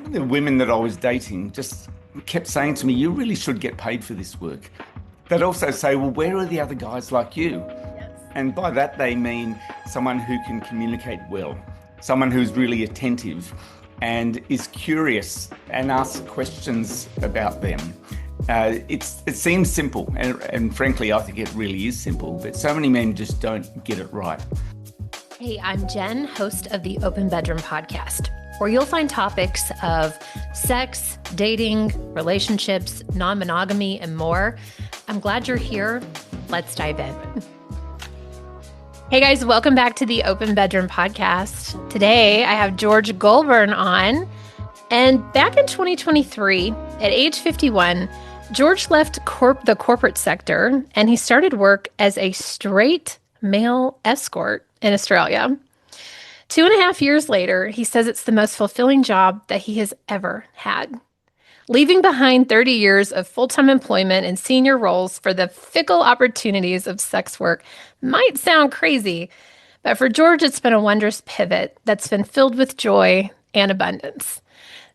Some of the women that I was dating just kept saying to me, "You really should get paid for this work." They'd also say, "Well, where are the other guys like you?" And by that, they mean someone who can communicate well, someone who's really attentive and is curious and asks questions about them. It seems simple, and frankly, I think it really is simple, but so many men just don't get it right. Hey, I'm Jen, host of the Open Bedroom podcast, where you'll find topics of sex, dating, relationships, non-monogamy, and more. I'm glad you're here. Let's dive in. Hey guys, welcome back to the Open Bedroom podcast. Today, I have George Goulburn on. And back in 2023, at age 51, George left the corporate sector and he started work as a straight male escort in Australia. 2.5 years later, he says it's the most fulfilling job that he has ever had. Leaving behind 30 years of full-time employment and senior roles for the fickle opportunities of sex work might sound crazy, but for George, it's been a wondrous pivot that's been filled with joy and abundance.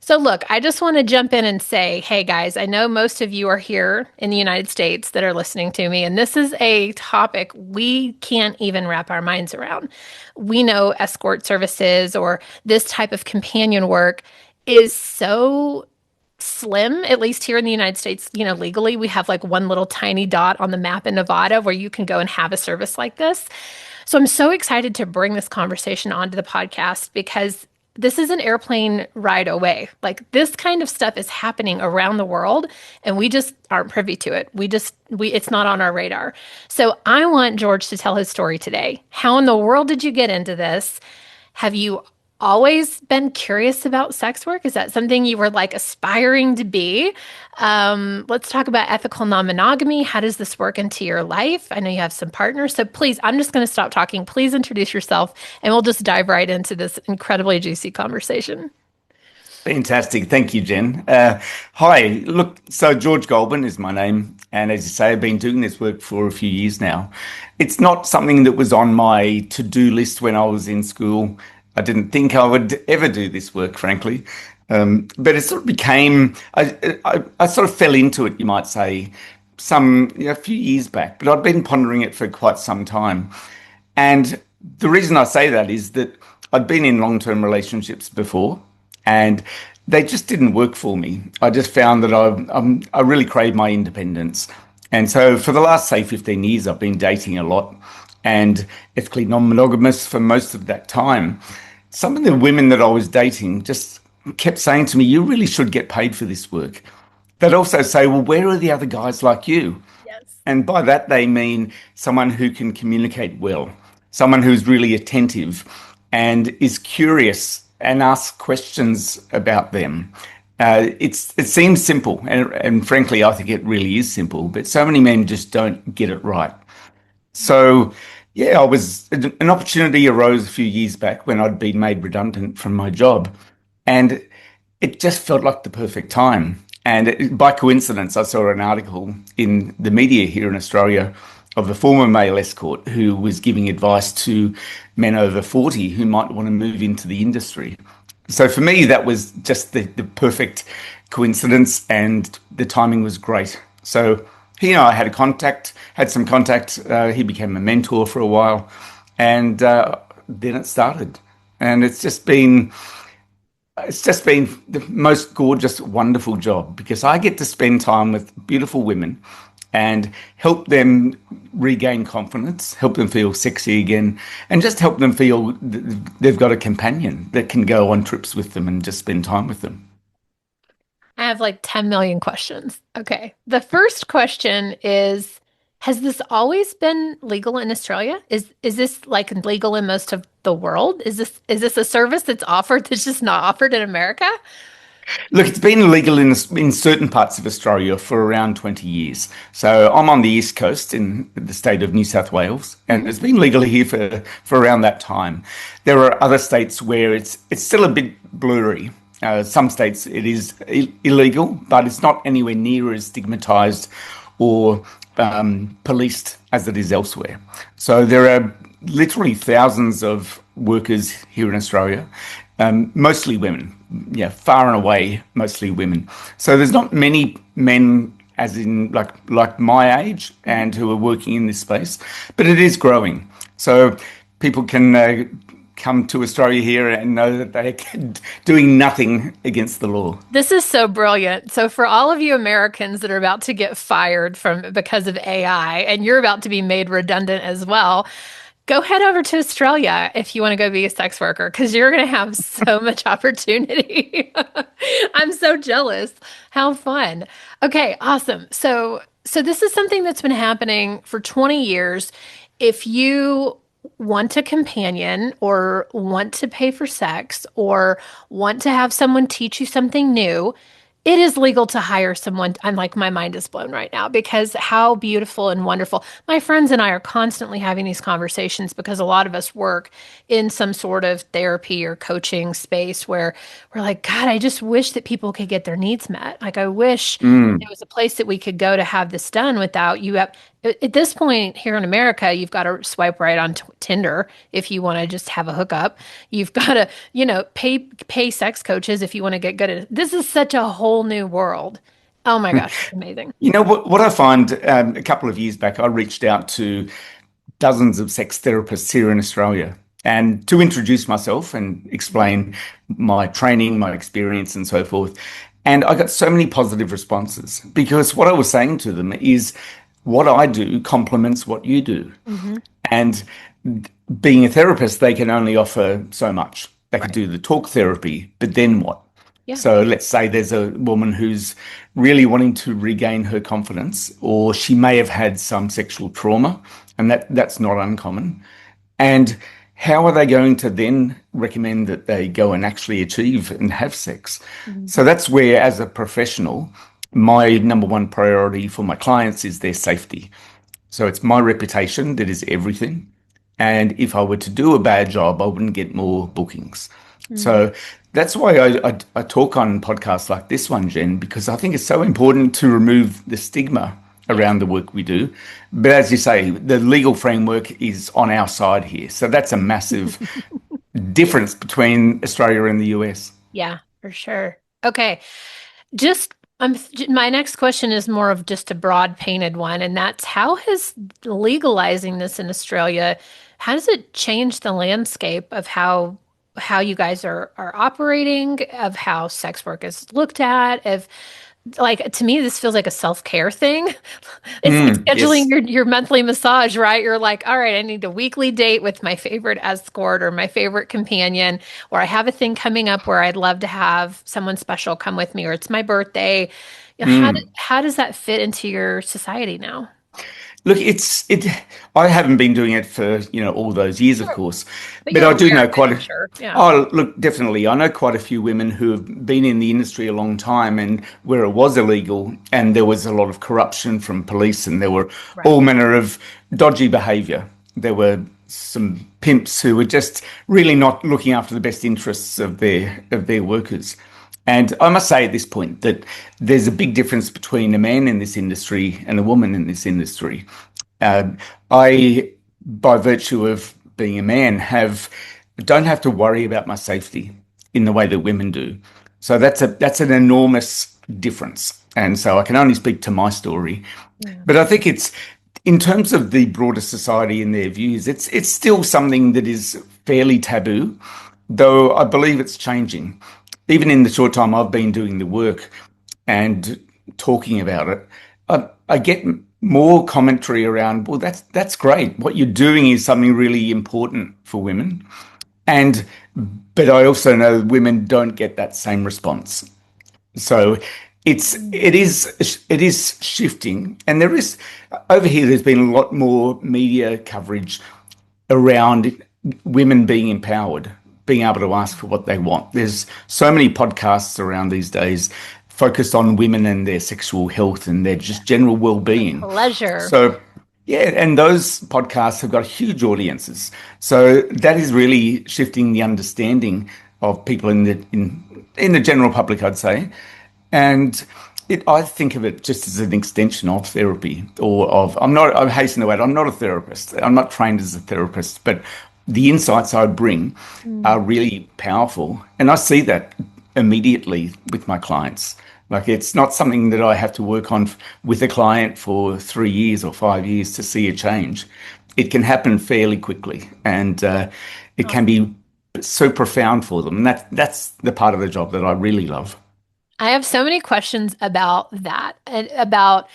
So look, I just want to jump in and say, hey guys, I know most of you are here in the United States that are listening to me, and this is a topic we can't even wrap our minds around. We know escort services or this type of companion work is so slim, at least here in the United States, legally, we have like one little tiny dot on the map in Nevada where you can go and have a service like this. So I'm so excited to bring this conversation onto the podcast because this is an airplane ride away. Like this kind of stuff is happening around the world and we just aren't privy to it. It's not on our radar. So I want George to tell his story today. How in the world did you get into this? Have you always been curious about sex work? Is that something you were like aspiring to be? Let's talk about ethical non-monogamy. How does this work into your life? I know you have some partners, so please, I'm just going to stop talking. Please introduce yourself and we'll just dive right into this incredibly juicy conversation. Fantastic. Thank you, Jen. Hi. Look, so George Goulburn is my name. And as you say, I've been doing this work for a few years now. It's not something that was on my to-do list when I was in school. I didn't think I would ever do this work, frankly. But it sort of became, I sort of fell into it, you might say, a few years back. But I'd been pondering it for quite some time. And the reason I say that is that I'd been in long-term relationships before, and they just didn't work for me. I just found that I really craved my independence. And so for the last, say, 15 years, I've been dating a lot and ethically non-monogamous for most of that time. Some of the women that I was dating just kept saying to me, "You really should get paid for this work." They'd also say, "Well, where are the other guys like you?" Yes. And by that, they mean someone who can communicate well, someone who's really attentive and is curious and asks questions about them. It seems simple, and frankly, I think it really is simple, but so many men just don't get it right. So, yeah, an opportunity arose a few years back when I'd been made redundant from my job, and it just felt like the perfect time. And by coincidence, I saw an article in the media here in Australia of a former male escort who was giving advice to men over 40 who might want to move into the industry. So for me, that was just the perfect coincidence, and the timing was great. So he and I had some contact. He became a mentor for a while, and then it started. And it's just been the most gorgeous, wonderful job because I get to spend time with beautiful women and help them regain confidence, help them feel sexy again, and just help them feel they've got a companion that can go on trips with them and just spend time with them. I have like 10 million questions. Okay. The first question is, has this always been legal in Australia? Is this like legal in most of the world? Is this a service that's offered that's just not offered in America? Look, it's been illegal in certain parts of Australia for around 20 years. So I'm on the East Coast in the state of New South Wales, and it's been legal here for around that time. There are other states where it's still a bit blurry. Some states it is illegal, but it's not anywhere near as stigmatized or policed as it is elsewhere. So there are literally thousands of workers here in Australia, mostly women. Yeah, far and away, mostly women. So there's not many men, as in like my age, and who are working in this space, but it is growing. So people can come to Australia here and know that they're doing nothing against the law. This is so brilliant. So for all of you Americans that are about to get fired from because of AI and you're about to be made redundant as well, go head over to Australia if you want to go be a sex worker because you're going to have so much opportunity. I'm so jealous. How fun. Okay, awesome. So this is something that's been happening for 20 years. If you want a companion or want to pay for sex or want to have someone teach you something new, it is legal to hire someone. I'm like, my mind is blown right now because how beautiful and wonderful. My friends and I are constantly having these conversations because a lot of us work in some sort of therapy or coaching space where we're like, God, I just wish that people could get their needs met. Like, I wish there was a place that we could go to have this done without you. At this point here in America, you've got to swipe right on Tinder if you want to just have a hookup. You've got to, pay sex coaches if you want to get good at it. This is such a whole new world. Oh my gosh, it's amazing. You know what I find a couple of years back, I reached out to dozens of sex therapists here in Australia and to introduce myself and explain my training, my experience, and so forth. And I got so many positive responses because what I was saying to them is what I do complements what you do. Hmm. And being a therapist, they can only offer so much. They could Right. do the talk therapy, but then what? Yeah. So let's say there's a woman who's really wanting to regain her confidence, or she may have had some sexual trauma, and that's not uncommon. And how are they going to then recommend that they go and actually achieve and have sex? Mhm. So that's where, as a professional, my number one priority for my clients is their safety. So it's my reputation that is everything. And if I were to do a bad job, I wouldn't get more bookings. Mhm. So that's why I talk on podcasts like this one, Jen, because I think it's so important to remove the stigma Yeah. around the work we do. But as you say, the legal framework is on our side here. So that's a massive difference between Australia and the US. Yeah, for sure. Okay. Just my next question is more of just a broad painted one, and that's how has legalizing this in Australia, how does it change the landscape of how you guys are operating, of how sex work is looked at, of like to me this feels like a self-care thing. It's like scheduling Yes. your monthly massage, right? You're like, all right, I need a weekly date with my favorite escort or my favorite companion, or I have a thing coming up where I'd love to have someone special come with me, or it's my birthday. How does that fit into your society now? Look, I haven't been doing it for, all those years, of Sure. course, But but you're I do aware know of it, quite I'm a, sure. Yeah. oh, look, definitely. I know quite a few women who have been in the industry a long time and where it was illegal and there was a lot of corruption from police and there were Right. all manner of dodgy behavior. There were some pimps who were just really not looking after the best interests of their workers. And I must say at this point that there's a big difference between a man in this industry and a woman in this industry. Uh, I, by virtue of being a man, don't have to worry about my safety in the way that women do. So that's an enormous difference. And so I can only speak to my story. Yeah. But I think it's in terms of the broader society and their views, it's still something that is fairly taboo, though I believe it's changing. Even in the short time I've been doing the work and talking about it, I get more commentary around, well, that's great. What you're doing is something really important for women. And but I also know women don't get that same response. So it is shifting, and there is over here. There's been a lot more media coverage around women being empowered, being able to ask for what they want. There's so many podcasts around these days focused on women and their sexual health and their just general well-being. Pleasure. So yeah, and those podcasts have got huge audiences. So that is really shifting the understanding of people in the general public, I'd say. And I think of it just as an extension of therapy or of, I hasten to add, I'm not a therapist. I'm not trained as a therapist, but the insights I bring are really powerful. And I see that immediately with my clients. Like it's not something that I have to work on with a client for 3 years or 5 years to see a change. It can happen fairly quickly, and it can Awesome. be so profound for them. And that's the part of the job that I really love. I have so many questions about that and about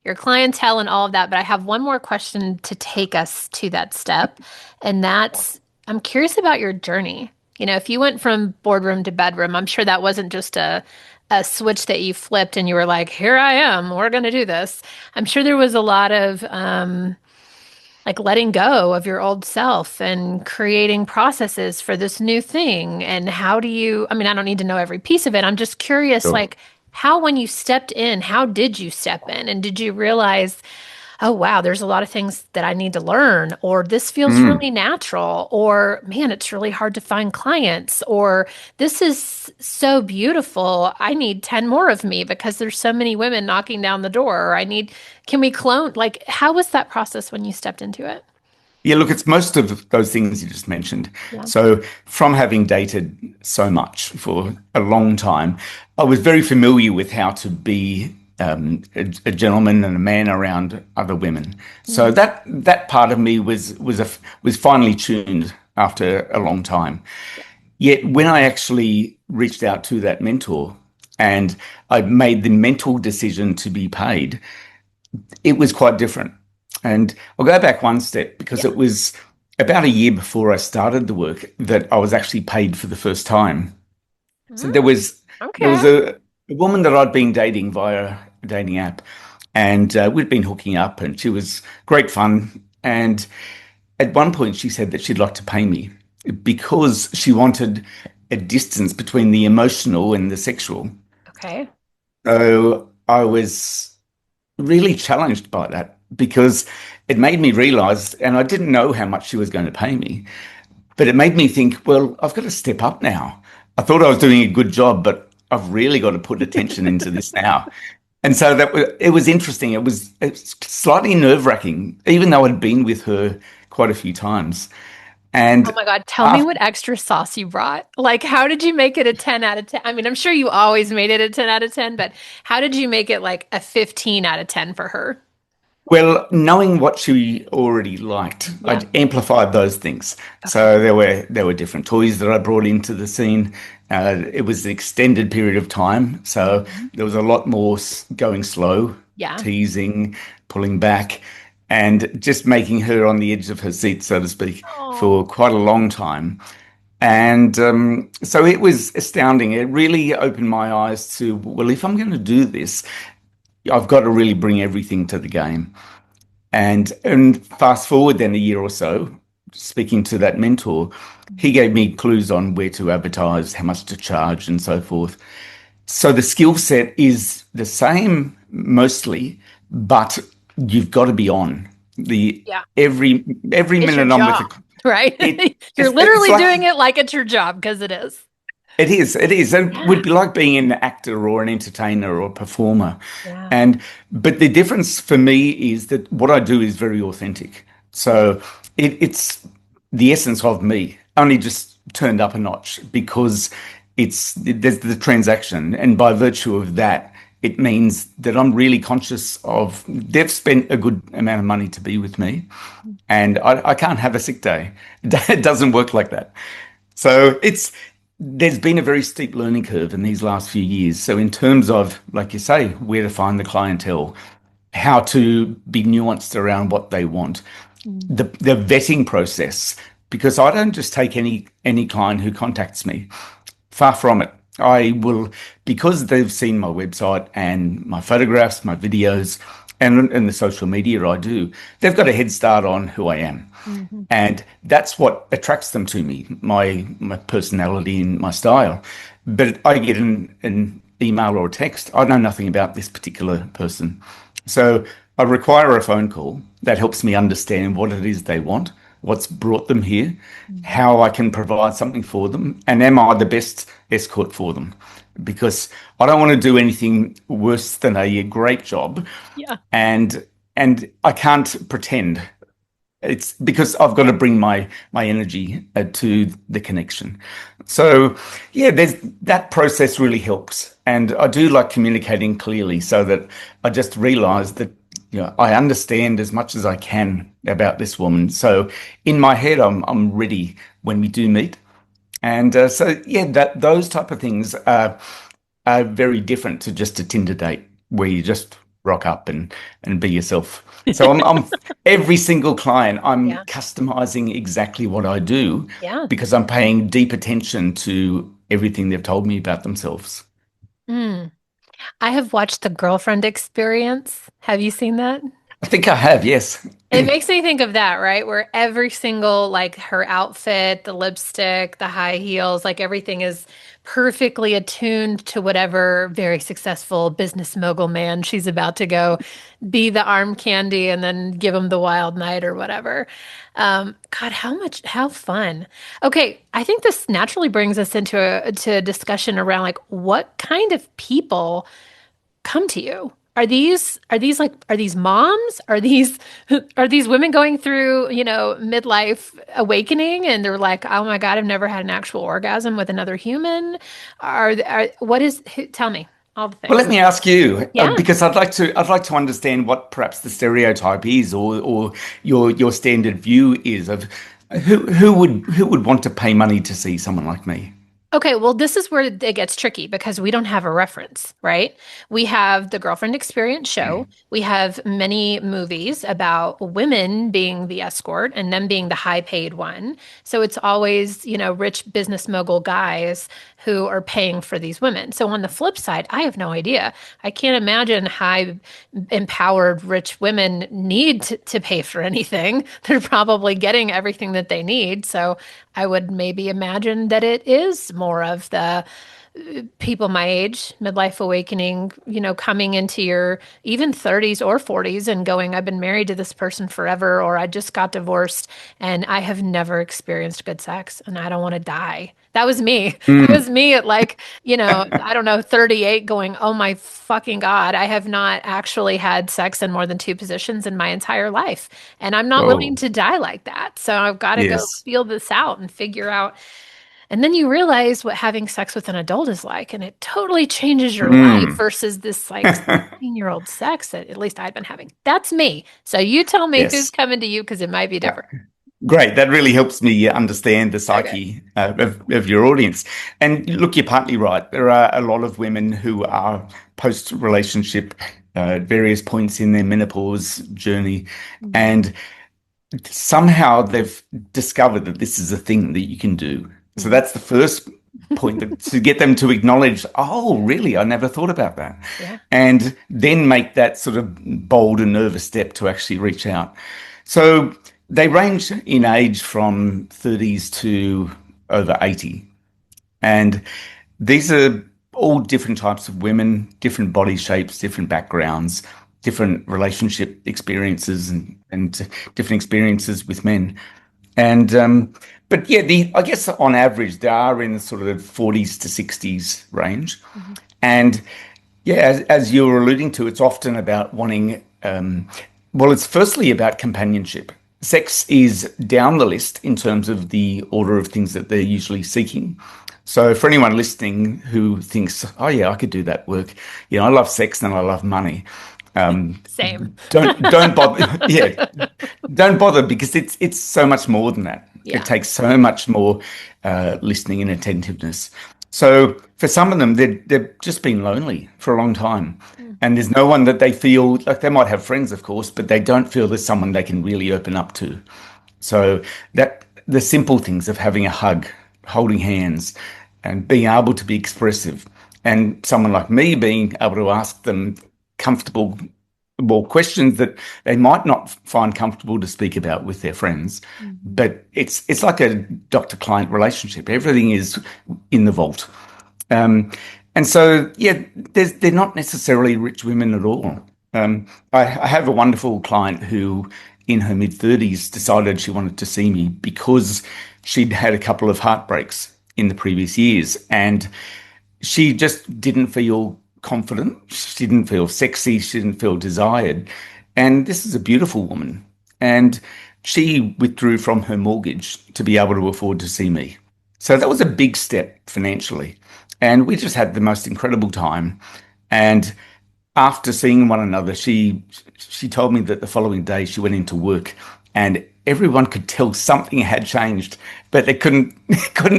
your clientele and all of that, but I have one more question to take us to that step. And that's, I'm curious about your journey. You know, if you went from boardroom to bedroom, I'm sure that wasn't just a switch that you flipped and you were like, here I am, we're going to do this. I'm sure there was a lot of like letting go of your old self and creating processes for this new thing. And how do you, I mean, I don't need to know every piece of it. I'm just curious, Sure. like, how, when you stepped in, how did you step in? And did you realize, oh, wow, there's a lot of things that I need to learn, or this feels Mm. really natural, or man, it's really hard to find clients, or this is so beautiful. I need 10 more of me because there's so many women knocking down the door, or I need, can we clone? Like, how was that process when you stepped into it? Yeah, look, it's most of those things you just mentioned. Yeah. So, from having dated so much for a long time, I was very familiar with how to be a gentleman and a man around other women. So Mhm. that part of me was finely tuned after a long time. Yet, when I actually reached out to that mentor and I made the mental decision to be paid, it was quite different. And I'll go back one step because Yeah. it was about a year before I started the work that I was actually paid for the first time. So Mm, there was okay. a woman that I'd been dating via a dating app, and we'd been hooking up, and she was great fun. And at one point, she said that she'd like to pay me because she wanted a distance between the emotional and the sexual. Okay. So I was really challenged by that because it made me realize, and I didn't know how much she was going to pay me, but it made me think, well, I've got to step up now. I thought I was doing a good job, but I've really got to put attention into this now. And so it was interesting. It's slightly nerve-wracking, even though I'd been with her quite a few times. Oh And my God, tell me after, what extra sauce you brought. Like, how did you make it a 10 out of 10? I mean, I'm sure you always made it a 10 out of 10, but how did you make it like a 15 out of 10 for her? well, knowing what she already liked, Yeah. I'd amplified those things. Okay. So there were different toys that I brought into the scene. It was an extended period of time, so Mhm. there was a lot more going slow, Yeah. teasing, pulling back, and just making her on the edge of her seat, so to speak, Oh, for quite a long time. And so it was astounding. It really opened my eyes to, well, if I'm going to do this, I've got to really bring everything to the game. And fast forward then a year or so, speaking to that mentor, he gave me clues on where to advertise, how much to charge, and so forth. So the skill set is the same mostly, but you've got to be on the yeah. every It's your minute I'm with job, a right? it You're it's literally like doing it like it's your job because it is. it is. It would Yeah. be like being an actor or an entertainer or a performer. Yeah. And but the difference for me is that what I do is very authentic. So it's the essence of me, only just turned up a notch because there's the transaction, and by virtue of that, it means that I'm really conscious of they've spent a good amount of money to be with me, and I can't have a sick day. It doesn't work like that. So there's been a very steep learning curve in these last few years. So in terms of, like you say, where to find the clientele, how to be nuanced around what they want, Mm. the vetting process, because I don't just take any client who contacts me. Far from it. I will, because they've seen my website and my photographs, my videos, and the social media I do, they've got a head start on who I am. Mhm. And that's what attracts them to me, my personality and my style. But I get an email or a text. I know nothing about this particular person. So I require a phone call that helps me understand what it is they want, what's brought them here, Mhm. how I can provide something for them, and am I the best escort for them? Because I don't want to do anything worse than a great job, Yeah. and I can't pretend. It's because I've got to bring my energy to the connection. So yeah, there's that process really helps, and I do like communicating clearly so that I just realize that I understand as much as I can about this woman. So in my head, I'm ready when we do meet, and so yeah, that those type of things are very different to just a Tinder date where you just rock up and be yourself. So I'm every single client, I'm Yeah. customizing exactly what I do Yeah. because I'm paying deep attention to everything they've told me about themselves. Mm. I have watched The Girlfriend Experience. Have you seen that? I think I have, yes. It makes me think of that, right? Where every single, like her outfit, the lipstick, the high heels, like everything is perfectly attuned to whatever very successful business mogul man she's about to go be the arm candy and then give him the wild night or whatever. God, how fun. Okay, I think this naturally brings us into a discussion around like what kind of people come to you? Are these moms? Are these are these women going through, midlife awakening and they're like, "Oh my God, I've never had an actual orgasm with another human?" What is tell me all the Well, let things. me ask you, Yeah. because I'd like to understand what perhaps the stereotype is, or your standard view is of who would want to pay money to see someone like me. Okay, well, this is where it gets tricky because we don't have a reference, right? We have the Girlfriend Experience show. We have many movies about women being the escort and them being the high paid one. So it's always, rich business mogul guys who are paying for these women. So on the flip side, I have no idea. I can't imagine high empowered rich women need to pay for anything. They're probably getting everything that they need. So I would maybe imagine that it is more of the people my age, midlife awakening, coming into your even 30s or 40s and going, I've been married to this person forever, or I just got divorced and I have never experienced good sex and I don't want to die. That was me. That was Mm. me at like, I don't know, 38 going, oh my fucking God, I have not actually had sex in more than two positions in my entire life. And I'm not willing Oh, to die like that. So I've got to go yes. feel this out and figure out and then you realize what having sex with an adult is like, and it totally changes your life Mm. versus this like 16-year-old sex that at least I'd been having. That's me. So you tell me who's Yes. coming to you because it might be different. Great. That really helps me understand the Okay. psyche of your audience. And look, you're partly right. There are a lot of women who are post-relationship at various points in their menopause journey, Mhm. and somehow they've discovered that this is a thing that you can do. So Mhm. that's the first point, that to get them to acknowledge, oh, really? I never thought about that. Yeah. And then make that sort of bold and nervous step to actually reach out. So they range in age from 30s to over 80. And these are all different types of women, different body shapes, different backgrounds, different relationship experiences, and different experiences with men. And but yeah, I guess on average they are in the sort of 40s to 60s range. Mhm. And yeah, as you were alluding to, it's often about wanting, well, it's firstly about companionship. Sex is down the list in terms of the order of things that they're usually seeking. So for anyone listening who thinks, oh yeah, I could do that work, I love sex and I love money. Um, Same. don't bother. Yeah, don't bother, because it's so much more than that. It Yeah. takes so much more listening and attentiveness. So for some of them, they've just been lonely for a long time, Mm. and there's no one that they feel like. They might have friends, of course, but they don't feel there's someone they can really open up to. So that the simple things of having a hug, holding hands, and being able to be expressive, and someone like me being able to ask them comfortable, well, questions that they might not find comfortable to speak about with their friends. Mhm. But it's like a doctor-client relationship. Everything is in the vault. Um, and so, yeah, they're not necessarily rich women at all. I have a wonderful client who, in her mid 30s, decided she wanted to see me because she'd had a couple of heartbreaks in the previous years, and she just didn't feel confident. She didn't feel sexy. She didn't feel desired. And this is a beautiful woman. And she withdrew from her mortgage to be able to afford to see me. So that was a big step financially. And we just had the most incredible time. And after seeing one another, she told me that the following day she went into work and everyone could tell something had changed, but they couldn't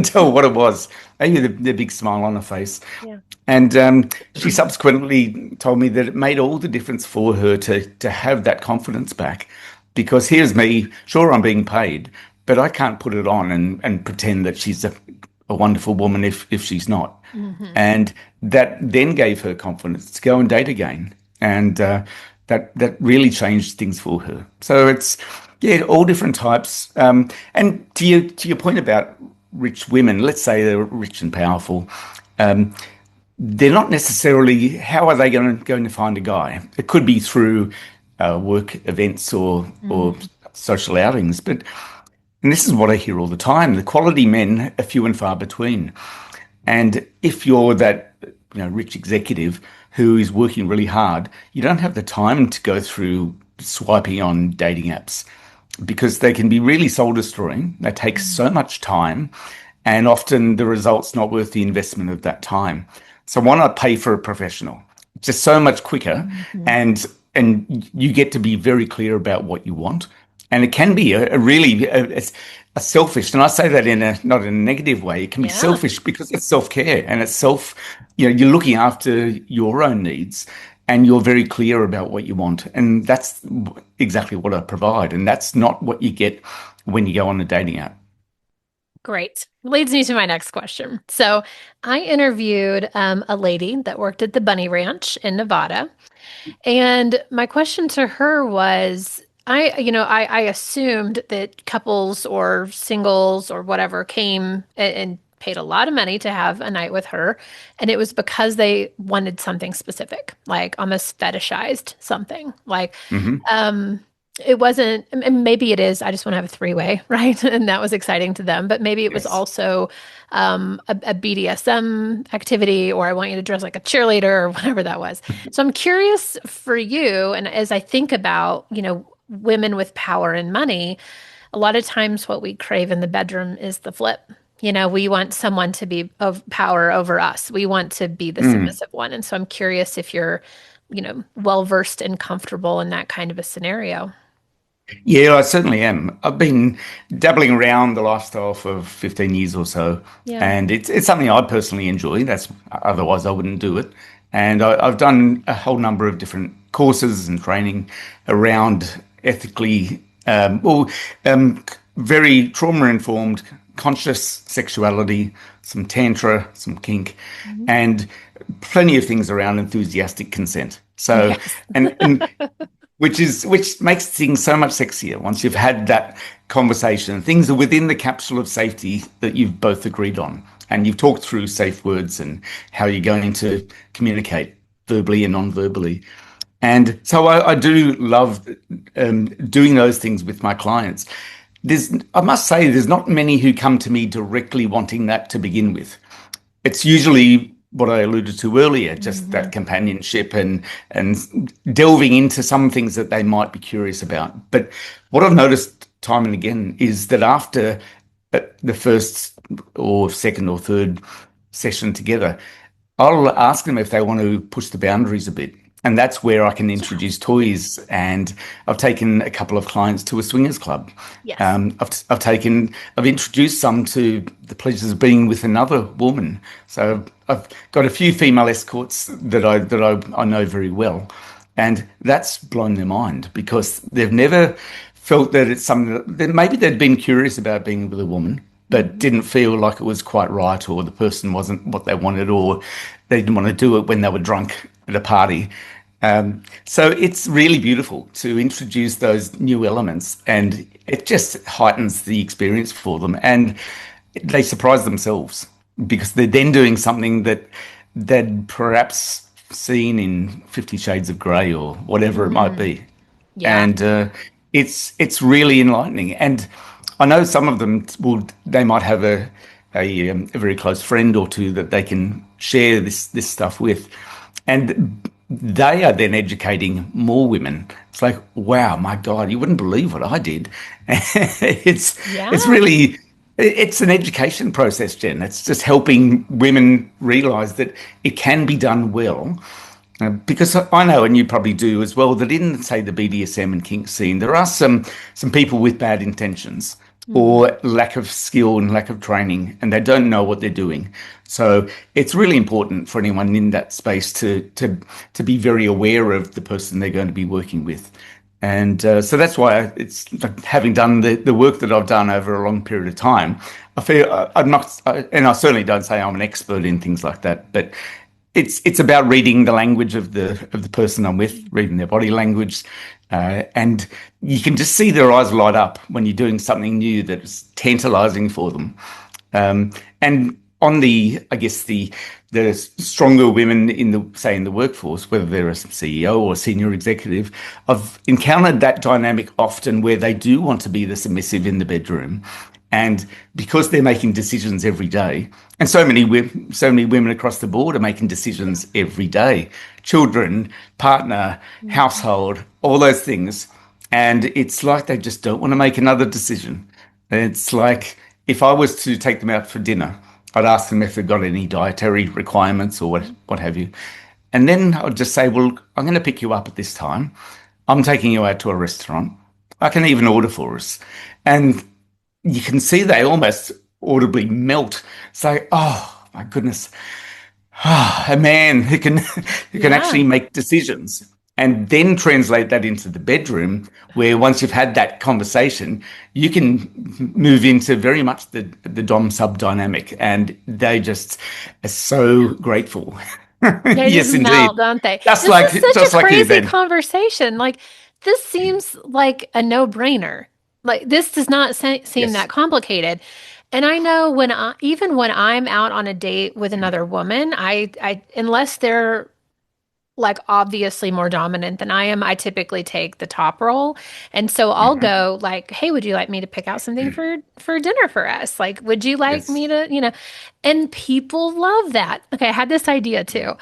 tell what it was. Maybe the big smile on her face. Yeah. And she subsequently told me that it made all the difference for her to have that confidence back, because here's me, sure, I'm being paid, but I can't put it on and pretend that she's a wonderful woman if she's not. And that then gave her confidence to go and date again. And that really changed things for her. So it's, yeah, all different types. And to your point about rich women, let's say they're rich and powerful, they're not necessarily, how are they going to find a guy? It could be through work events or social outings, and this is what I hear all the time, the quality men are few and far between. And if you're that rich executive who is working really hard, you don't have the time to go through swiping on dating apps, because they can be really soul destroying. They take so much time, and often the result's not worth the investment of that time. So why not pay for a professional? It's just so much quicker, and you get to be very clear about what you want. And it can be a really selfish, and I say that not in a negative way. It can be selfish because it's self-care, and it's you're looking after your own needs, and you're very clear about what you want. And that's exactly what I provide. And that's not what you get when you go on a dating app. Great. Leads me to my next question. So I interviewed a lady that worked at the Bunny Ranch in Nevada. And my question to her was, I assumed that couples or singles or whatever came and paid a lot of money to have a night with her. And it was because they wanted something specific, like almost fetishized something. Like, it wasn't, and maybe it is, I just want to have a three-way, right? And that was exciting to them. But maybe it was also a BDSM activity, or I want you to dress like a cheerleader, or whatever that was. So I'm curious for you, and as I think about, women with power and money, a lot of times what we crave in the bedroom is the flip. We want someone to be of power over us. We want to be the submissive one. And so I'm curious if you're, well-versed and comfortable in that kind of a scenario. Yeah, I certainly am. I've been dabbling around the lifestyle for 15 years or so, and it's something I personally enjoy. Otherwise I wouldn't do it. And I've done a whole number of different courses and training around ethically, very trauma-informed, conscious sexuality, some tantra, some kink, and plenty of things around enthusiastic consent. So, and which makes things so much sexier once you've had that conversation. Things are within the capsule of safety that you've both agreed on, and you've talked through safe words and how you're going to communicate verbally and non-verbally. And so I do love doing those things with my clients. I must say, there's not many who come to me directly wanting that to begin with. It's usually what I alluded to earlier, just that companionship and delving into some things that they might be curious about. But what I've noticed time and again is that after the first or second or third session together, I'll ask them if they want to push the boundaries a bit. And that's where I can introduce toys. And I've taken a couple of clients to a swingers club. Yes. I've introduced some to the pleasures of being with another woman. So I've got a few female escorts that I know very well, and that's blown their mind, because they've never felt that it's something that maybe they'd been curious about being with a woman, but didn't feel like it was quite right, or the person wasn't what they wanted, or they didn't want to do it when they were drunk at a party. So it's really beautiful to introduce those new elements, and it just heightens the experience for them, and they surprise themselves, because they're then doing something that they'd perhaps seen in 50 Shades of Grey or whatever it might be. And it's really enlightening. And I know some of them they might have a very close friend or two that they can share this stuff with. And they are then educating more women. It's like, wow, my God, you wouldn't believe what I did. It's Yeah. really it's an education process, Jen. It's just helping women realize that it can be done well. Because I know, and you probably do as well, that in, say, the BDSM and kink scene, there are some people with bad intentions Mhm. or lack of skill and lack of training, and they don't know what they're doing. So it's really important for anyone in that space to be very aware of the person they're going to be working with. And so that's why it's like, having done the work that I've done over a long period of time, I feel I'm not, and I certainly don't say I'm an expert in things like that, but it's about reading the language of the person I'm with, reading their body language, and you can just see their eyes light up when you're doing something new that's tantalizing for them. And on I guess the stronger women in the workforce, whether they're a CEO or a senior executive, I've encountered that dynamic often where they do want to be the submissive in the bedroom, and because they're making decisions every day, and so many women across the board are making decisions every day, children, partner, Mhm. household, all those things, and it's like they just don't want to make another decision. It's like if I was to take them out for dinner, I'd ask them if they've got any dietary requirements or what have you. And then I'd just say, well, I'm going to pick you up at this time. I'm taking you out to a restaurant. I can even order for us. And you can see they almost audibly melt. Say, oh my goodness, a man who can Yeah. actually make decisions and then translate that into the bedroom where once you've had that conversation you can move into very much the dom sub dynamic, and they just are so grateful. They just Yes, indeed. melt, don't they? just This is like such a just like you crazy then. conversation. Like, this seems like a no-brainer. Like, this does not seem that Yes. complicated. And I know even when I'm out on a date with another woman, unless they're like obviously more dominant than I am, I typically take the top role. And so I'll Mhm. go like, "Hey, would you like me to pick out something for dinner for us? Like, would you like Yes. me to?" And people love that. Okay, I had this idea too.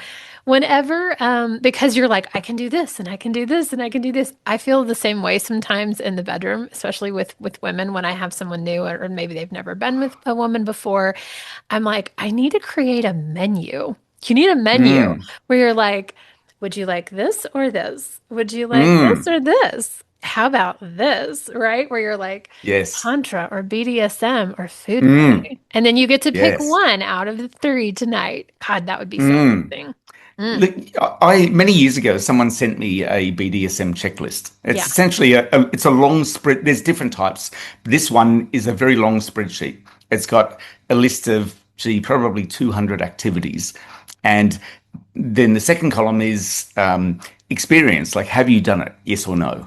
Whenever because you're like, I can do this and I can do this and I can do this. I feel the same way sometimes in the bedroom, especially with women when I have someone new, or maybe they've never been with a woman before. I'm like, I need to create a menu. You need a menu Mm. where you're like, would you like this or this? Would you like this Mm. or this? How about this? Right? Where you're like Yes. Tantra or BDSM or food Mm. play. And then you get to pick Yes. one out of the three tonight. God, that would be so Mm. amazing. Mm, Look, I many years ago, someone sent me a BDSM checklist. It's yeah. essentially it's a long spread. There's different types. This one is a very long spreadsheet. It's got a list of, gee, probably 200 activities, and then the second column is experience, like have you done it, yes or no,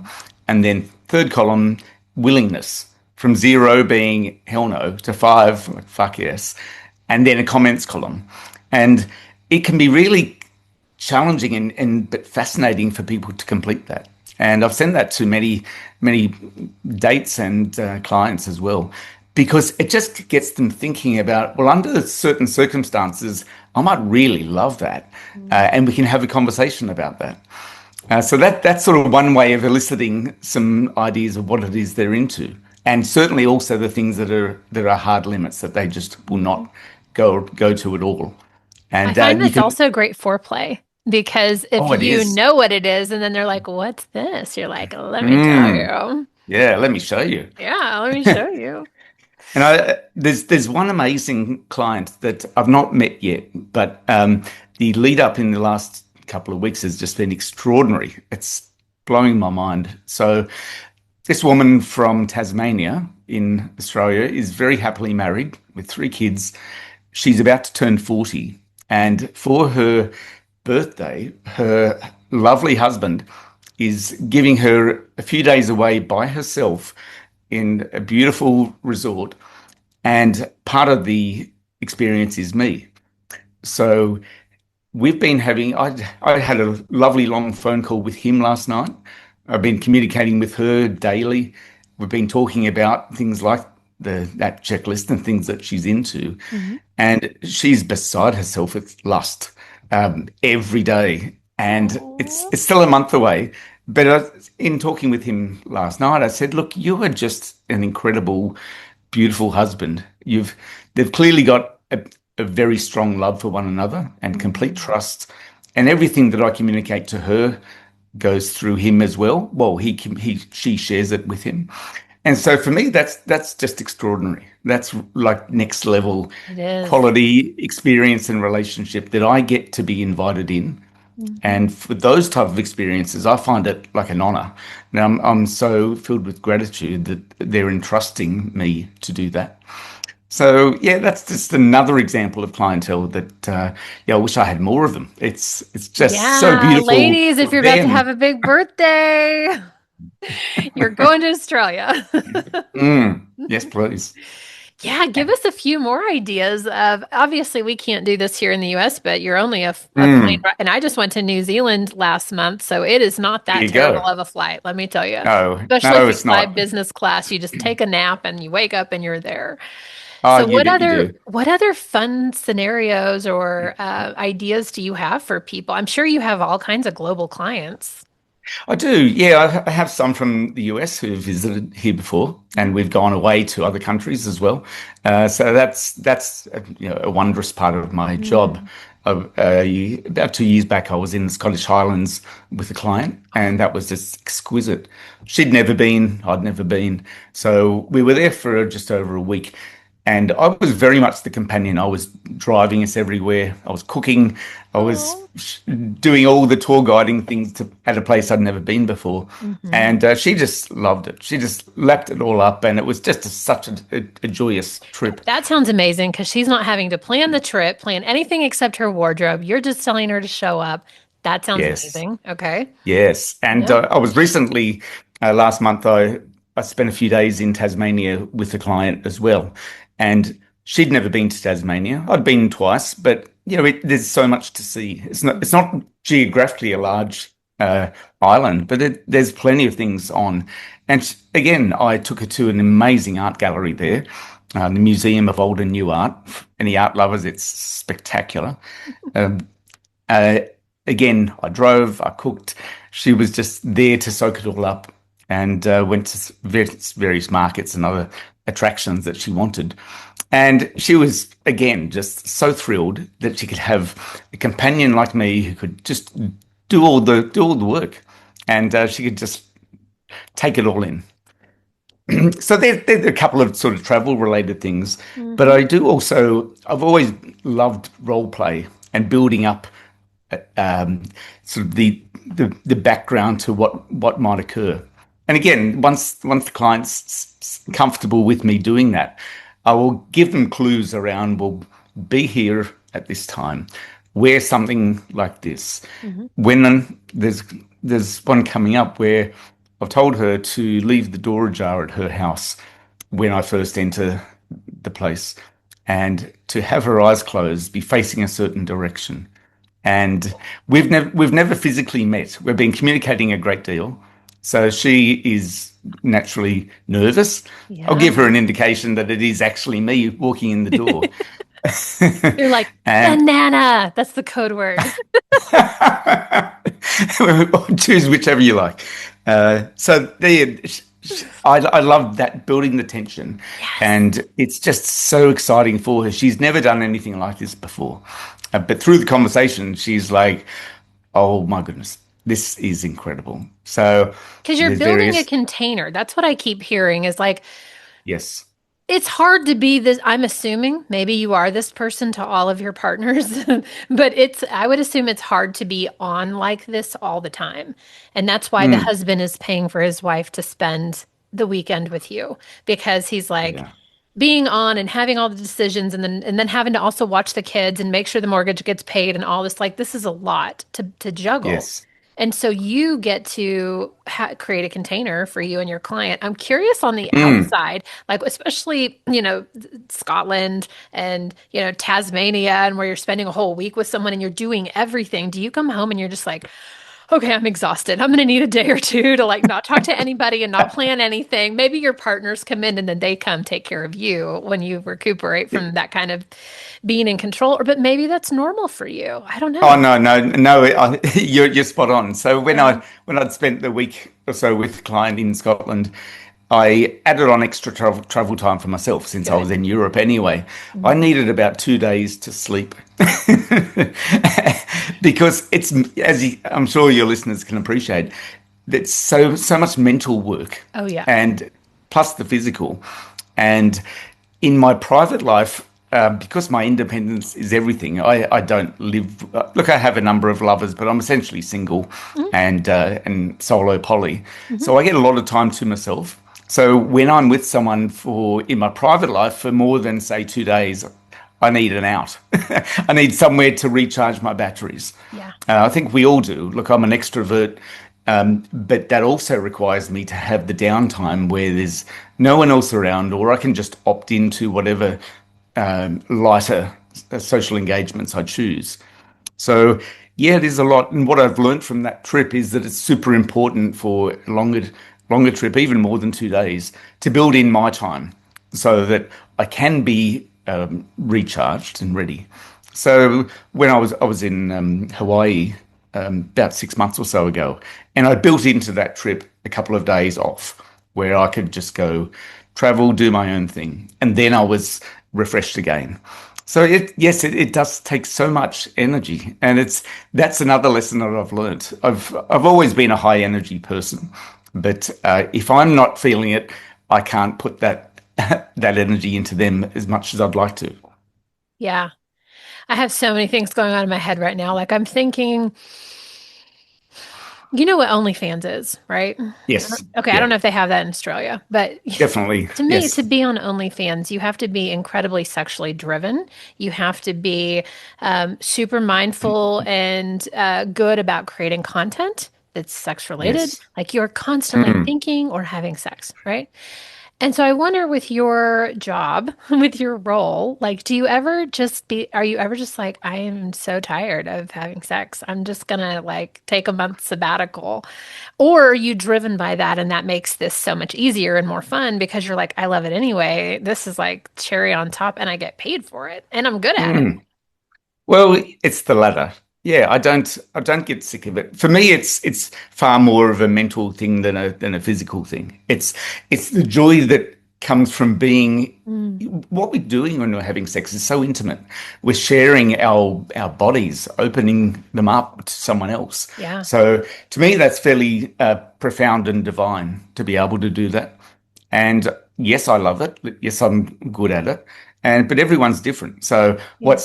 and then third column, willingness, from zero being hell no to five, like, fuck yes, and then a comments column, and it can be really challenging and but fascinating for people to complete that. And I've sent that to many dates and clients as well, because it just gets them thinking about, well, under certain circumstances, I might really love that, Mm. and we can have a conversation about that. So that's sort of one way of eliciting some ideas of what it is they're into, and certainly also the things that are hard limits that they just will not go to at all. I And find you this can, also great foreplay because if oh, it you is. know what it is and then they're like, what's this? You're like, let me tell Mm, you. yeah, let me show you. Yeah, let me show you. And there's one amazing client that I've not met yet, but the lead up in the last couple of weeks has just been extraordinary. It's blowing my mind. So this woman from Tasmania in Australia is very happily married with three kids. She's about to turn 40, and for her birthday, her lovely husband is giving her a few days away by herself in a beautiful resort, and part of the experience is me. So we've been having, I had a lovely long phone call with him last night. I've been communicating with her daily. We've been talking about things like that checklist and things that she's into. Mhm. And she's beside herself with lust every day. and it's Oh. it's still a month away. But in talking with him last night, I said, "Look, you are just an incredible, beautiful husband. They've clearly got a very strong love for one another and complete Mhm. trust, and everything that I communicate to her goes through him as well. Well, she shares it with him, and so for me, that's just extraordinary. That's like next level It is. quality experience and relationship that I get to be invited in. Mhm. And for those type of experiences, I find it like an honor. Now, I'm so filled with gratitude that they're entrusting me to do that. So yeah, that's just another example of clientele that yeah, I wish I had more of them. It's just so Yeah, beautiful ladies, for if you're about to have them. a big birthday, you're going to Australia. Yes, please. Yeah, give us a few more ideas of obviously we can't do this here in the US, but you're only a plane Mm, ride. And I just went to New Zealand last month, so it is not there that you terrible go. of a flight, let me tell you. No, Especially no, if you it's fly not. business class, you just take a nap and you wake up and you're there. Oh, So you do, you do. what other fun scenarios or ideas do you have for people? I'm sure you have all kinds of global clients. I do. Yeah, I have some from the US who have visited here before, and we've gone away to other countries as well. So that's you know, a wondrous part of my job. Mm. About 2 years back, I was in the Scottish Highlands with a client, and that was just exquisite. She'd never been, I'd never been. So we were there for just over a week. And I was very much the companion. I was driving us everywhere. I was cooking. I was Oh. doing all the tour guiding things at a place I'd never been before. Hmm. And she just loved it. She just lapped it all up. And it was just such a joyous trip. That sounds amazing because she's not having to plan the trip, plan anything except her wardrobe. You're just telling her to show up. That sounds Yes. amazing. Okay. Yes. And Yeah. I was recently, last month, I spent a few days in Tasmania with the client as well. And she'd never been to Tasmania. I'd been twice, but you know, there's so much to see. It's not geographically a large island, but there's plenty of things on. And again, I took her to an amazing art gallery there, the Museum of Old and New Art. Any art lovers, it's spectacular. Um, uh, Again, I drove, I cooked. She was just there to soak it all up and went to various markets and other attractions that she wanted. And she was, again, just so thrilled that she could have a companion like me who could just do all the work, and she could just take it all in. So there's a couple of sort of travel related things, but Hmm. I do also, I've always loved role play and building up um, sort of the background to what might occur. And again, once the client's comfortable with me doing that, I will give them clues around, well, be here at this time, wear something like this. Hmm. When there's one coming up where I've told her to leave the door ajar at her house when I first enter the place, and to have her eyes closed, be facing a certain direction. And we've never physically met. We've been communicating a great deal. So she is naturally nervous. I'll Yeah. give her an indication that it is actually me walking in the door. You're like, And banana. That's the code word. choose whichever you like. So there, I love that building the tension, Yes. and it's just so exciting for her. She's never done anything like this before, but through the conversation, she's like, "Oh my goodness, this is incredible." So Because you're there's building a various container. That's what I keep hearing is like, yes, it's hard to be this. I'm assuming maybe you are this person to all of your partners, but I would assume it's hard to be on like this all the time. And that's why the mm, husband is paying for his wife to spend the weekend with you because he's like yeah, being on and having all the decisions and then having to also watch the kids and make sure the mortgage gets paid and all this. Like, this is a lot to juggle. yes, And so you get to create a container for you and your client. I'm curious on the mm. outside, like especially, Scotland and, Tasmania and where you're spending a whole week with someone and you're doing everything. Do you come home and you're just like, okay, I'm exhausted. I'm going to need a day or two to like not talk to anybody and not plan anything. Maybe your partners come in and then they come take care of you when you recuperate from that kind of being in control. Or, but maybe that's normal for you. I don't Oh know. no, no, no! You're spot on. So Yeah. when I'd spent the week or so with a client in Scotland, I added on extra travel time for myself since I was Good. in Europe anyway. I Mhm. needed about 2 days to sleep because I'm sure your listeners can appreciate, it's so much mental work Oh, yeah. and plus the physical. And in my private life, because my independence is everything, I don't live. Look, I have a number of lovers, but I'm essentially single and solo poly. Mm-hmm. So I get a lot of time to myself. So when I'm with someone for in my private life for more than say 2 days, I need an out. I need somewhere to recharge my batteries. Yeah. I think we all do. Look, I'm an extrovert, but that also requires me to have the downtime where there's no one else around, or I can just opt into whatever lighter social engagements I choose. So, yeah, it is a lot. And what I've learned from that trip is that it's super important for a longer trip, even more than 2 days, to build in my time so that I can be recharged and ready. So when I was in Hawaii about 6 months or so ago, and I built into that trip a couple of days off where I could just go travel, do my own thing, and then I was refreshed again. So yes, it does take so much energy, and that's another lesson that I've learned. I've always been a high energy person, but if I'm not feeling it, I can't put that that energy into them as much as I'd like to. Yeah. I have so many things going on in my head right now. Like I'm thinking, you know what OnlyFans is, right? Yes, Okay, I yeah, don't know if they have that in Australia, but definitely, to me, to yes, be on OnlyFans, you have to be incredibly sexually driven. You have to be super mindful and good about creating content that's sex related. yes. Like you're constantly Mm. thinking or having sex, right? And so I wonder with your job, with your role, like, are you ever just like, I am so tired of having sex. I'm just gonna like take a month sabbatical. Or are you driven by that and that makes this so much easier and more fun because you're like, I love it anyway. This is like cherry on top and I get paid for it and I'm good at it. Mm. Well, it's the latter. Yeah, I don't get sick of it. For me, it's far more of a mental thing than a physical thing. It's the joy that comes from being Mm, what we're doing when we're having sex is so intimate. We're sharing our bodies, opening them up to someone else. yeah. So to me, that's fairly profound and divine to be able to do that. And yes, I love it. Yes, I'm good at it. And but everyone's different. So Yeah.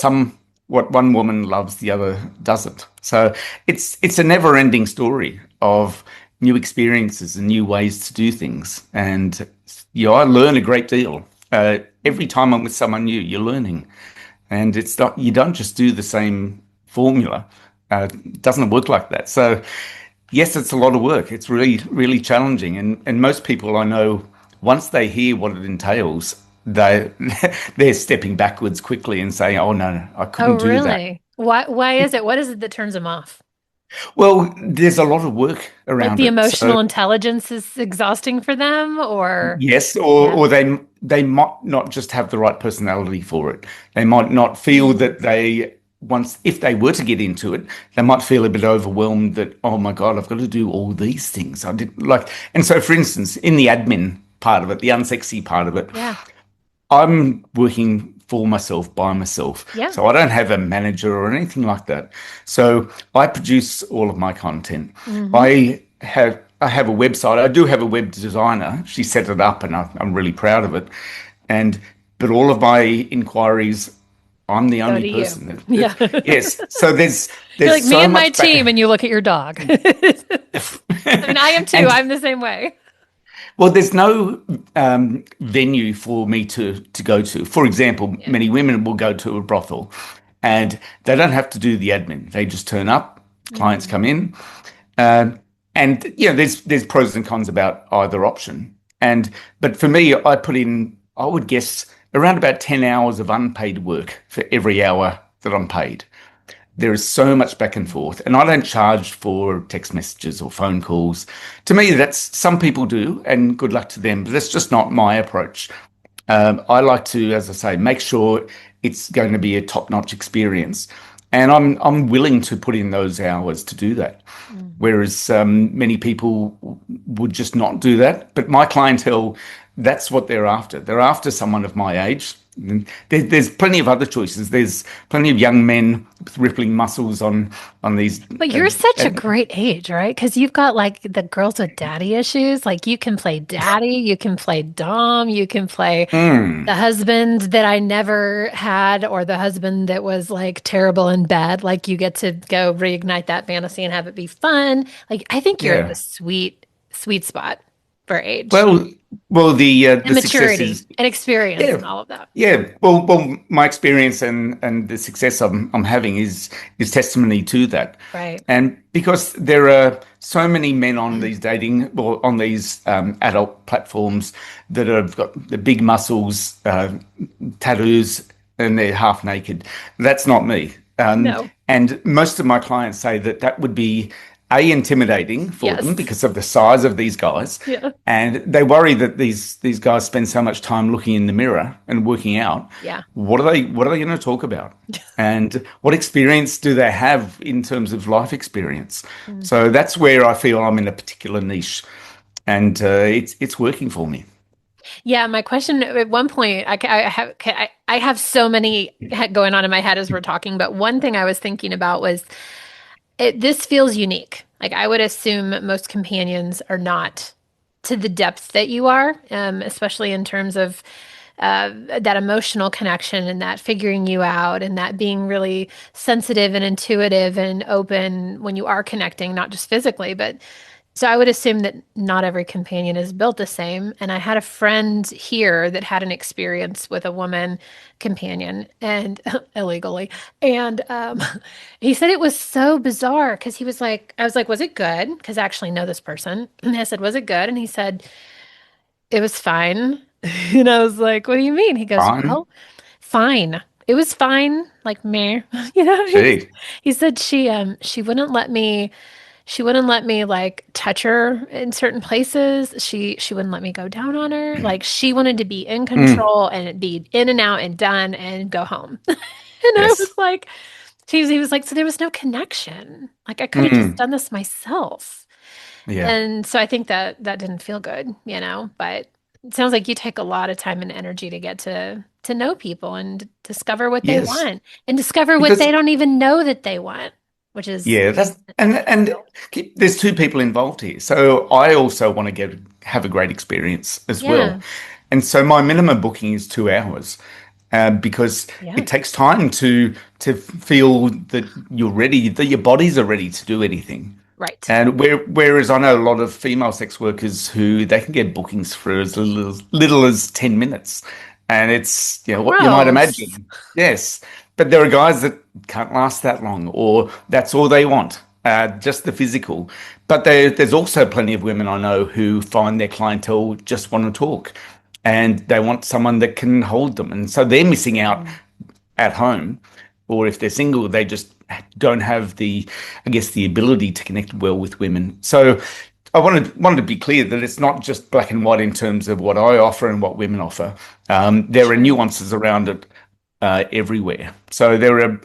what one woman loves, the other doesn't. So it's a never-ending story of new experiences and new ways to do things. And I learn a great deal. Every time I'm with someone new, you're learning, and it's not you don't just do the same formula. It doesn't work like that. So yes, it's a lot of work. It's really challenging, and most people I know, once they hear what it entails, they they're stepping backwards quickly and saying, "Oh no, I Oh, couldn't do that." really? Why is it? What is it that turns them off? Well, there's a lot of work Like around the it. So emotional intelligence is exhausting for them or yes, yeah. or they might not just have the right personality for it. They might not feel Mm, that they once if they were to get into it, they might feel a bit overwhelmed that, oh my God, I've got to do all these things. I did like and so for instance, in the admin part of it, the unsexy part of it, yeah. I'm working for myself by myself. Yeah. So I don't have a manager or anything like that. So I produce all of my content. Hmm. I have a website. I do have a web designer. She set it up and I'm really proud of it. And but all of my inquiries, I'm the Go only to you. person Yeah. yes. So there's You're there's like me so and my much team, back. and you look at your dog. I mean, I am too. And I'm the same way. well, there's no venue for me to go to. For example, Yeah. many women will go to a brothel, and they don't have to do the admin. They just turn up, clients Mm. come in, um, and there's pros and cons about either option. And but for me, I put in, I would guess, around about 10 hours of unpaid work for every hour that I'm paid. There is so much back and forth, and I don't charge for text messages or phone calls. To me, that's some people do, and good luck to them, but that's just not my approach. I like to, as I say, make sure it's going to be a top-notch experience, and I'm willing to put in those hours to do that. Mm. Whereas many people would just not do that. But my clientele, that's what they're after. They're after someone of my age. There's plenty of other choices. There's plenty of young men with rippling muscles on these. But you're such a great age, right? Because you've got like the girls with daddy issues. Like you can play daddy, you can play dom, you can play the husband that I never had, or the husband that was like terrible in bed. Like you get to go reignite that fantasy and have it be fun. Like I think you're at the Yeah. sweet spot for age Well, and the success maturity is and experience yeah. and all of that. Yeah, my experience and the success I'm having is testimony to that, Right. and because there are so many men on these dating or on these adult platforms that have got the big muscles, tattoos, and they're half naked. That's not me. No. And most of my clients say that that would be intimidating for them Yes. because of the size of these guys, Yeah. and they worry that these guys spend so much time looking in the mirror and working out. Yeah. What are they going to talk about? And what experience do they have in terms of life experience? Mm. So that's where I feel I'm in a particular niche, and it's working for me. Yeah, my question at one point, I have so many going on in my head as we're talking, but one thing I was thinking about was this feels unique. Like I would assume most companions are not to the depth that you are, especially in terms of that emotional connection and that figuring you out and that being really sensitive and intuitive and open when you are connecting, not just physically, but so I would assume that not every companion is built the same. And I had a friend here that had an experience with a woman companion and illegally. And he said it was so bizarre because he was like, I was like, was it good? Because I actually know this person. And I said, was it good? And he said, it was fine. And I was like, what do you mean? He goes, Fine. well, fine. It was fine, like meh. Gee. He said she wouldn't let me like touch her in certain places. She wouldn't let me go down on her. Like she wanted to be in Mm, control and be in and out and done and go home. And I was yes. like, he was like, so there was no connection. Like I could have just Mm, done this myself. yeah. And so I think that that didn't feel good. But it sounds like you take a lot of time and energy to get to know people and discover what they Yes. want and discover what Because they don't even know that they want, which is yeah, that's and there's two people involved here. So I also want to have a great experience as well. yeah, And so my minimum booking is 2 hours, because yeah, it takes time to feel that you're ready, that your bodies are ready to do anything. right. And whereas I know a lot of female sex workers who they can get bookings for as little as 10 minutes. And it's, what you might Gross. imagine. Yes. But there are guys that can't last that long, or that's all they want, just the physical. But there's also plenty of women I know who find their clientele just want to talk and they want someone that can hold them. And so they're missing out Mm. at home, or if they're single, they just don't have I guess, the ability to connect well with women. So I wanted to be clear that it's not just black and white in terms of what I offer and what women offer. There are Sure. nuances around it everywhere. So there are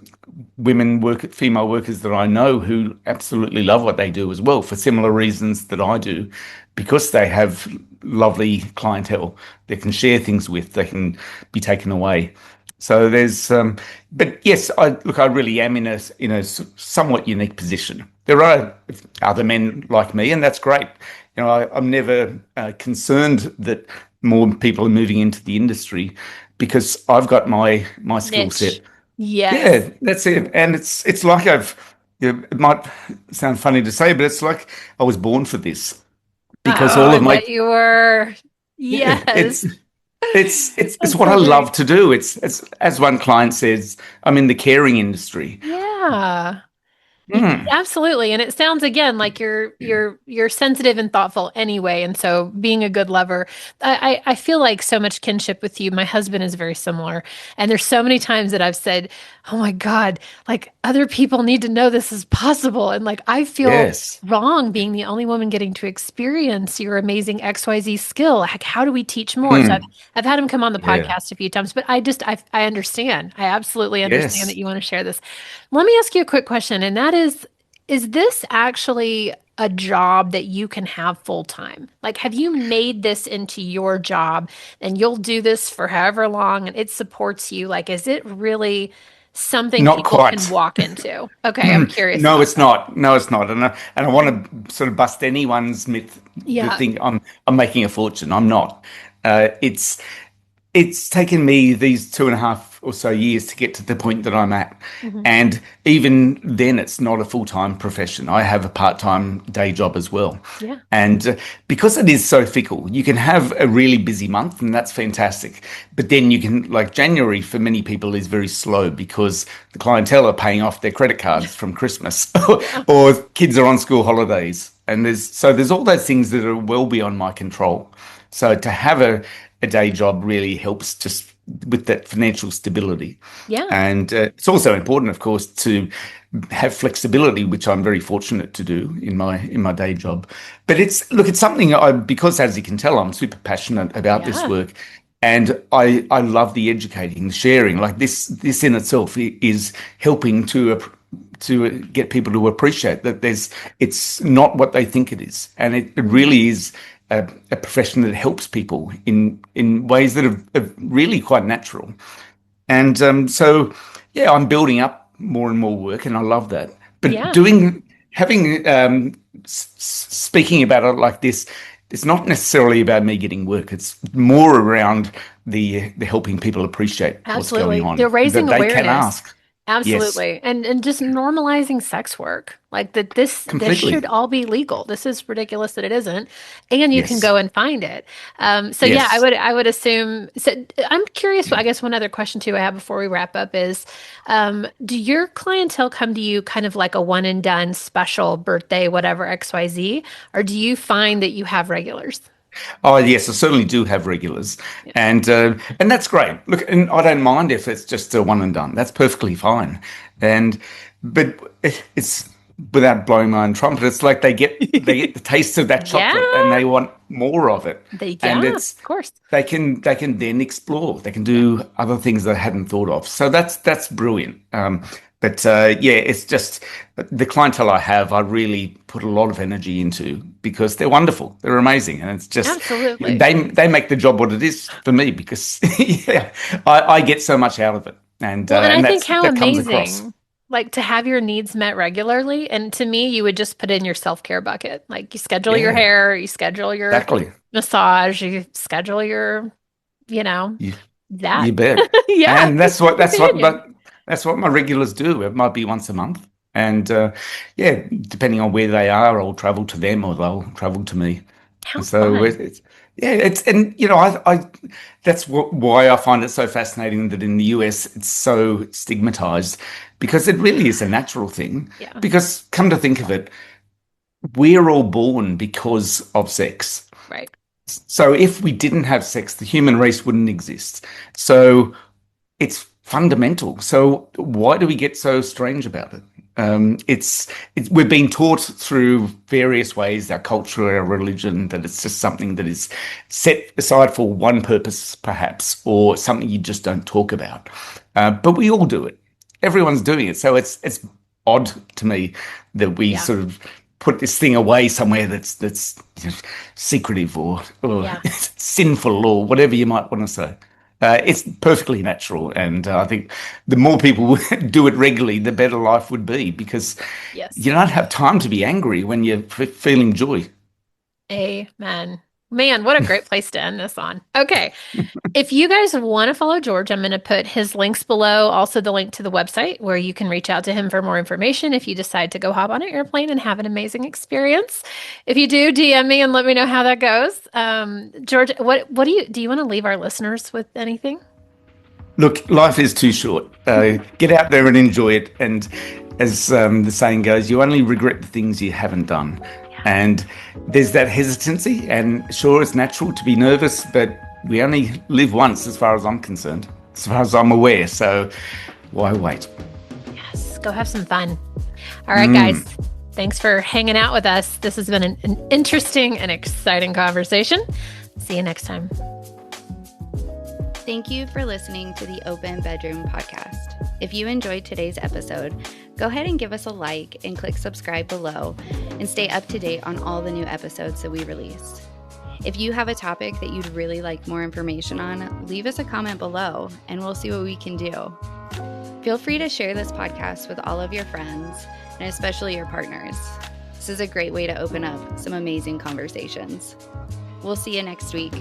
female workers that I know who absolutely love what they do as well for similar reasons that I do, because they have lovely clientele they can share things with, they can be taken away. So but yes, I really am in a somewhat unique position. There are other men like me, and that's great. I'm never concerned that more people are moving into the industry because I've got my skill set. Niche. Yes. Yeah, that's it. And it's like it might sound funny to say, but it's like I was born for this Oh, because all I of my bet you were. yeah, Yes. it's That's what I so love great. to do. It's as one client says, I'm in the caring industry. Yeah. Mm, Absolutely. And it sounds again like you're sensitive and thoughtful anyway. And so being a good lover, I feel like so much kinship with you. My husband is very similar. And there's so many times that I've said, oh my God, like other people need to know this is possible. And like I feel yes. wrong being the only woman getting to experience your amazing XYZ skill. Like, how do we teach more? So Mm, I've had him come on the yeah. podcast a few times, but I understand. I absolutely understand that Yes. you want to share this. Let me ask you a quick question, and that is this actually a job that you can have full time? Like, have you made this into your job and you'll do this for however long and it supports you? Like, is it really something Not people can quite. walk into? Okay, I'm curious No, about it's that. not. No, it's not. And I want to sort of bust anyone's myth that Yeah. think I'm making a fortune. I'm not. It's taken me these 2.5 or so years to get to the point that I'm at. Hmm. And even then, it's not a full-time profession. I have a part-time day job as well. Yeah. And because it is so fickle, you can have a really busy month, and that's fantastic. But then you can, like January for many people is very slow because the clientele are paying off their credit cards from Christmas Yeah. or kids are on school holidays. And there's all those things that are well beyond my control. So to have a day job really helps just with that financial stability. Yeah. And it's also important, of course, to have flexibility, which I'm very fortunate to do in my day job. But it's something because as you can tell, I'm super passionate about this Yeah. work, and I love the educating, the sharing. Like this in itself is helping to get people to appreciate that it's not what they think it is, and it Mhm. really is a profession that helps people in ways that are really quite natural. And so, yeah, I'm building up more and more work, and I love that. But Yeah. having, speaking about it like this, it's not necessarily about me getting work. It's more around the helping people appreciate what's going Absolutely. They're on, raising that they can awareness. ask. Yes, Absolutely. And just normalizing sex work. Like that this should completely. all be legal. This is ridiculous that it isn't. And you can Yes, go and find it. So yeah, yes. I would assume so I'm curious, I guess one other question too I have before we wrap up is do your clientele come to you kind of like a one and done special birthday, whatever, XYZ, or do you find that you have regulars? Oh, yes, I certainly do have regulars, Yeah. and that's great. Look, and I don't mind if it's just a one and done. That's perfectly fine. And but it's without blowing my own trumpet. It's like they get the taste of that Yeah. chocolate and they want more of it. And Yeah, of course. they can then explore. They can Yeah. do other things they hadn't thought of. So that's brilliant. But yeah, it's just the clientele I have, I really put a lot of energy into because they're wonderful, they're amazing, and it's just Absolutely. they make the job what it is for me because yeah, I get so much out of it, Well, and I and think how that comes across. amazing, like to have your needs met regularly. And to me, you would just put in your self-care bucket. Like you schedule your Yeah, hair, you schedule your exactly. massage, you schedule your, you know, You that. you bet. Yeah, And just companion. that's what my regulars do. It might be once a month, and yeah, depending on where they are, I'll travel to them or they'll travel to me. How So fun. it's yeah, it's and I that's why I find it so fascinating that in the US it's so stigmatized because it really is a natural thing. Yeah, Because come to think of it, we're all born because of sex. right. So if we didn't have sex, the human race wouldn't exist. So it's fundamental. So why do we get so strange about it? We've been taught through various ways, our culture, our religion, that it's just something that is set aside for one purpose, perhaps, or something you just don't talk about. But we all do it. Everyone's doing it. So it's odd to me that we Yeah, sort of put this thing away somewhere that's secretive or yeah. sinful or whatever you might want to say. It's perfectly natural, and I think the more people do it regularly, the better life would be because Yes. you don't have time to be angry when you're feeling joy. Amen. Man, what a great place to end this on. Okay. If you guys want to follow George, I'm going to put his links below, also the link to the website where you can reach out to him for more information if you decide to go hop on an airplane and have an amazing experience. If you do, DM me and let me know how that goes. George, what do you want to leave our listeners with anything? Look, life is too short. Get out there and enjoy it, and as the saying goes, you only regret the things you haven't done. And there's that hesitancy, and sure, it's natural to be nervous, but we only live once as far as I'm concerned, as far as I'm aware. So why wait? Yes, go have some fun. All right, guys. Thanks for hanging out with us. This has been an interesting and exciting conversation. See you next time. Thank you for listening to the Open Bedroom Podcast. If you enjoyed today's episode, go ahead and give us a like and click subscribe below and stay up to date on all the new episodes that we release. If you have a topic that you'd really like more information on, leave us a comment below and we'll see what we can do. Feel free to share this podcast with all of your friends and especially your partners. This is a great way to open up some amazing conversations. We'll see you next week.